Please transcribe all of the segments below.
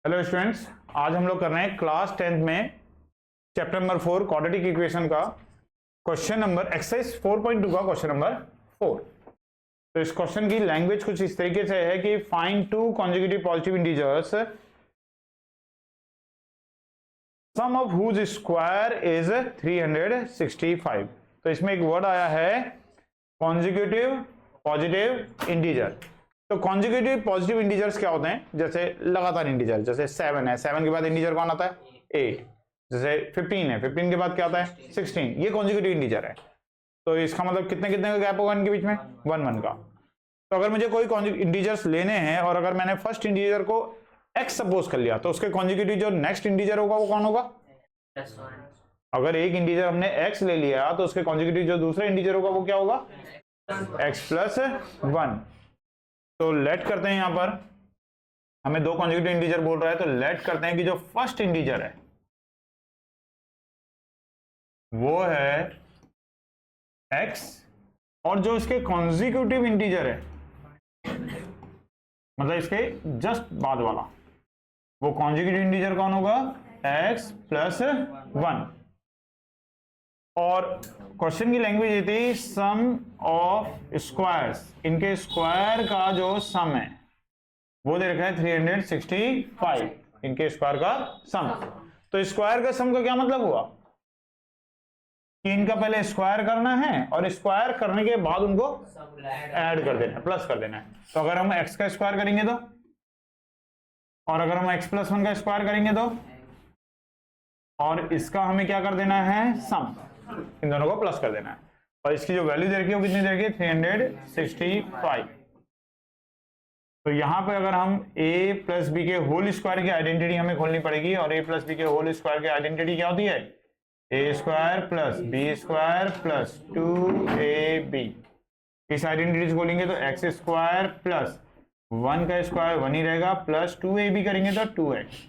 Hello students, आज हम लोग कर रहे हैं क्लास 10th में चैप्टर नंबर 4 क्वाड्रेटिक इक्वेशन का क्वेश्चन नंबर एक्सरसाइज 4.2 का क्वेश्चन नंबर 4। तो इस क्वेश्चन की लैंग्वेज कुछ इस तरीके से है कि find two consecutive positive integers sum of whose square is 365। तो इसमें एक वर्ड आया है कॉन्जिक्यूटिव पॉजिटिव इंटीजर। तो कॉन्जिक्यूटिव पॉजिटिव इंटीजर्स क्या होते हैं? जैसे लगातार इंटीजर, जैसे 7 है, 7 के बाद इंटीजर कौन आता है? 8। जैसे 15 है, 15 के बाद क्या आता है? 16। ये कॉन्जिक्यूटिव इंटीजर है। तो इसका मतलब कितने कितने का गैप होगा इनके बीच में? 1 का। तो अगर मुझे कोई इंटीजर्स लेने हैं और अगर मैंने फर्स्ट इंटीजर को x सपोज कर लिया तो उसके कॉन्जिक्यूटिव जो नेक्स्ट इंटीजर होगा वो कौन होगा? अगर एक इंटीजर हमने x ले लिया तो उसके कॉन्जिक्यूटिव जो दूसरा इंटीजर होगा वो क्या होगा? x plus 1। तो लेट करते हैं, यहां पर हमें दो कॉन्जिक्यूटिव इंटीजर बोल रहा है, तो लेट करते हैं कि जो फर्स्ट इंटीजर है वो है x और जो इसके कॉन्जिक्यूटिव इंटीजर है मतलब इसके जस्ट बाद वाला वो कॉन्जिक्यूटिव इंटीजर कौन होगा? x plus 1। और क्वेश्चन की लैंग्वेज ये थी सम ऑफ स्क्वायर्स, इनके स्क्वायर का जो सम है वो दे रखा है 365, इनके स्क्वायर का सम। तो स्क्वायर का सम का क्या मतलब हुआ कि इनका पहले स्क्वायर करना है और स्क्वायर करने के बाद उनको ऐड कर देना है, प्लस कर देना है। तो अगर हम x का स्क्वायर करेंगे तो, और अगर हम x प्लस 1 का स्क्वायर करेंगे तो, और इसका हमें क्या कर देना है? सम, इन दोनों को प्लस कर देना है। और इसकी जो वैल्यू दे रखी है वो कितनी दे रखी है? 365। तो यहां पे अगर हम a प्लस बी के होल स्क्वायर की आइडेंटिटी हमें खोलनी पड़ेगी, और a प्लस बी के होल स्क्वायर की आइडेंटिटी क्या होती है? a square plus B square plus 2ab। इस आइडेंटिटी से खोलेंगे तो एक्स स्क्वायर प्लस 1 का स्क्वायर 1 ही रहेगा, प्लस 2ab करेंगे तो 2x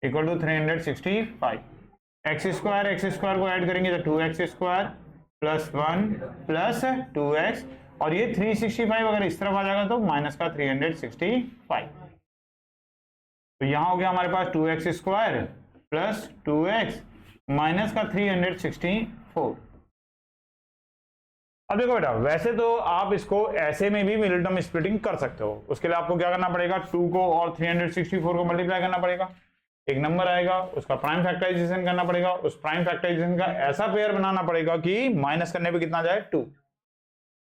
equal to 365। X square को ऐड करेंगे तो 2x square plus 1 plus 2x, और ये 365 अगर इस तरफ आ जाएगा तो माइनस का 365। तो यहां हो गया हमारे पास 2x square plus 2x minus का 364। अब देखो बेटा, वैसे तो आप इसको ऐसे में भी मिडिल टर्म स्प्लिटिंग कर सकते हो। उसके लिए आपको क्या करना पड़ेगा? 2 को और 364 को मल्टीप्लाई करना पड़ेगा, एक नंबर आएगा, उसका प्राइम फैक्टराइजेशन करना पड़ेगा, उस प्राइम फैक्टराइजेशन का ऐसा पेयर बनाना पड़ेगा कि माइनस करने पे कितना जाए? 2।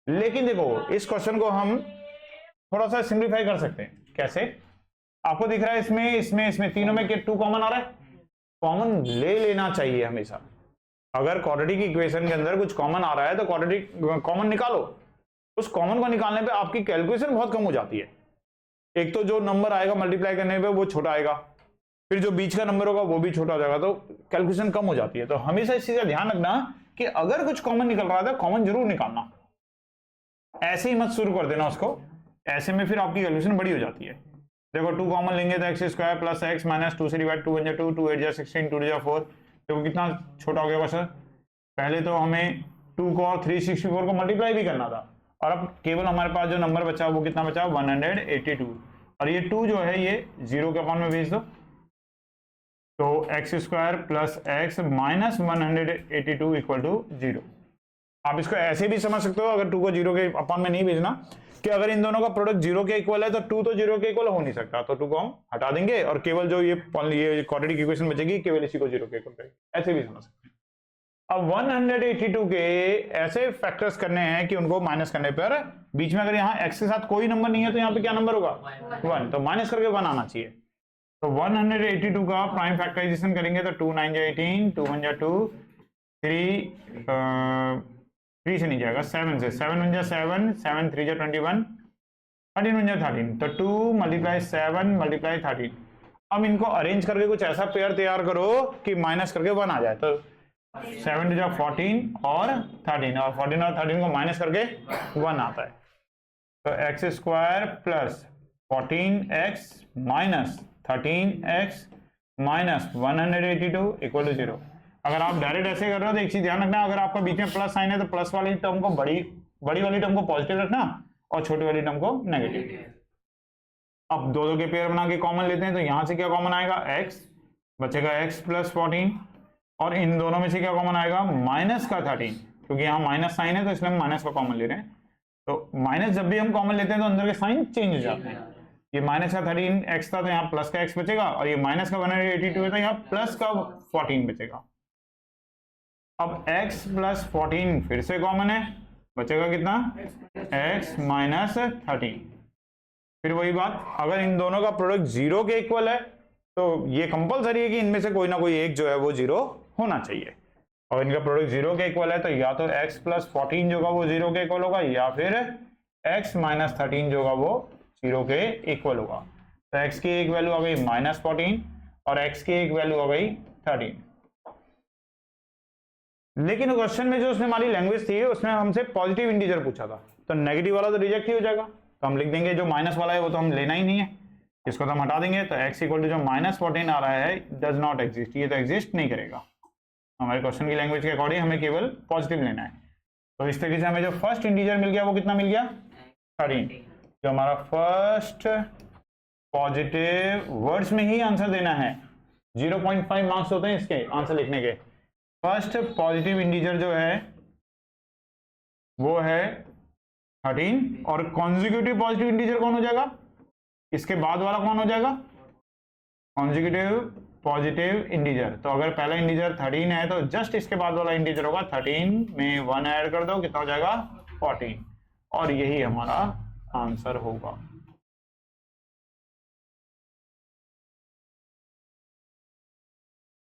लेकिन देखो, इस क्वेश्चन को हम थोड़ा सा सिंप्लीफाई कर सकते हैं। कैसे? आपको दिख रहा है इसमें तीनों में 2 कॉमन आ रहा है। कॉमन ले लेना चाहिए हमेशा। अगर क्वाड्रेटिक इक्वेशन के अंदर कुछ कॉमन आ रहा है तो क्वाड्रेटिक कॉमन निकालो। उस कॉमन को निकालने पे आपकी कैलकुलेशन बहुत कम हो जाती है। एक तो जो नंबर आएगा मल्टीप्लाई करने पे वो छोटा आएगा, फिर जो बीच का नंबर होगा वो भी छोटा हो जाएगा, तो कैलकुलेशन कम हो जाती है। तो हमेशा इस चीज का ध्यान रखना कि अगर कुछ कॉमन निकल रहा है कॉमन जरूर निकालना, ऐसे ही मत शुरू कर देना उसको। ऐसे में फिर आपकी कैलकुलेशन बड़ी हो जाती है। देखो 2 कॉमन लेंगे तो x square plus x minus 2 से डिवाइड 2 बन जाए 2, 2 8 जा 16, 2 जा 4। देखो कितना छोटा हो गया सर। पहले तो हमें 2 को और 364 को मल्टीप्लाई भी करना था, और अब केवल हमारे पास जो नंबर बचा वो कितना बचा? 182। और ये 2 जो है ये 0 के अपॉन में भेज दो, तो x square plus x minus 182 equal to 0। आप इसको ऐसे भी समझ सकते हो, अगर 2 को 0 के अपॉन में नहीं भेजना, कि अगर इन दोनों का प्रोडक्ट 0 के इक्वल है तो 2 तो 0 के इक्वल हो नहीं सकता, तो 2 को हम हटा देंगे और केवल जो ये क्वाड्रेटिक इक्वेशन बचेगी केवल इसी को 0 के इक्वल करेंगे। ऐसे भी समझ सकते हैं। अब 182 के ऐसे फैक्टर्स करने हैं कि उनको माइनस करने पर बीच में अगर यहाँ x के साथ कोई नंबर नहीं है तो यहाँ पे क्या नंबर होगा? 1। तो माइनस करके 1 आना चाहिए। तो 182 का प्राइम फैक्टराइजेशन करेंगे तो 2 9 जा 18, 2 1 जा 2, 3 से नहीं जाएगा, 7 से, 7 1 जा 7, 7 3 जा 21, 13 1 जा 13। तो 2 मल्टीप्लाई 7 मल्टीप्लाई 13। अब इनको अरेंज करके कुछ ऐसा पेयर तैयार करो कि माइनस करके 1 आ जाए। तो 7 2 जा 14 और 13, और 14 और 13 को माइनस करके 1 आता है। तो x square plus 14x minus 13x minus 182 equal to 0। अगर आप डायरेक्ट ऐसे कर रहे हो तो एक चीज ध्यान रखना, अगर आपका बीच में प्लस साइन है तो प्लस वाली टर्म को बड़ी वाली टर्म को पॉजिटिव रखना और छोटी वाली टर्म को नेगेटिव। अब दो के पेयर बना के कॉमन लेते हैं, तो यहां से क्या कॉमन आएगा, x बचेगा x प्लस 14, और इन दोनों में से क्या कॉमन आएगा, माइनस का 13, क्योंकि यहाँ माइनस साइन है तो इसलिए हम माइनस का कॉमन ले रहे हैं। तो माइनस जब भी हम कॉमन लेते हैं तो अंदर के साइन चेंज हो जाते हैं। ये माइनस का 13x था तो यहाँ प्लस का x बचेगा, और ये माइनस का 182 था, यहाँ प्लस का 14 बचेगा। अब x प्लस 14 फिर से कॉमन है, बचेगा कितना, x माइनस 13। फिर वही बात, अगर इन दोनों का प्रोडक्ट 0 के इक्वल है तो ये कंपलसरी है कि इनमें से कोई ना कोई एक जो है वो 0 होना चाहिए। और इनका प्रोडक्ट 0 के इक्वल है तो या तो x प्लस 14 जो होगा वो 0 के इक्वल होगा, या फिर x माइनस 13 जो होगा वो 0 के इक्वल होगा। तो x की एक वैल्यू आ गई माइनस 14 और x की एक वैल्यू आ गई 13। लेकिन क्वेश्चन में जो उसने हमारी लैंग्वेज थी उसमें हमसे पॉजिटिव इंटीजर पूछा था, तो नेगेटिव वाला तो रिजेक्ट ही हो जाएगा। तो हम लिख देंगे जो माइनस वाला है वो तो हम लेना ही नहीं है, इसको तो हम हटा देंगे। तो x इक्वल टू जो माइनस 14 आ रहा है डज नॉट एग्जिस्ट, ये तो एग्जिस्ट नहीं करेगा। हमारे क्वेश्चन की लैंग्वेज के अकॉर्डिंग हमें केवल पॉजिटिव लेना है। तो इस तरीके से हमें जो फर्स्ट इंटीजर मिल गया वो कितना मिल गया, 13। जो हमारा फर्स्ट पॉजिटिव वर्ड्स में ही आंसर देना है, 0.5 मार्क्स होते हैं इसके आंसर लिखने के। फर्स्ट पॉजिटिव इंटीजर जो है वो है 13, और कॉन्जिक्यूटिव पॉजिटिव इंटीजर कौन हो जाएगा, इसके बाद वाला कौन हो जाएगा, कॉन्जिक्यूटिव पॉजिटिव इंटीजर। तो अगर पहला इंटीजर 13 है तो जस्ट इसके बाद वाला इंटीजर होगा 13 में 1 ऐड कर दो, कितना हो जाएगा 14, और यही हमारा आंसर होगा।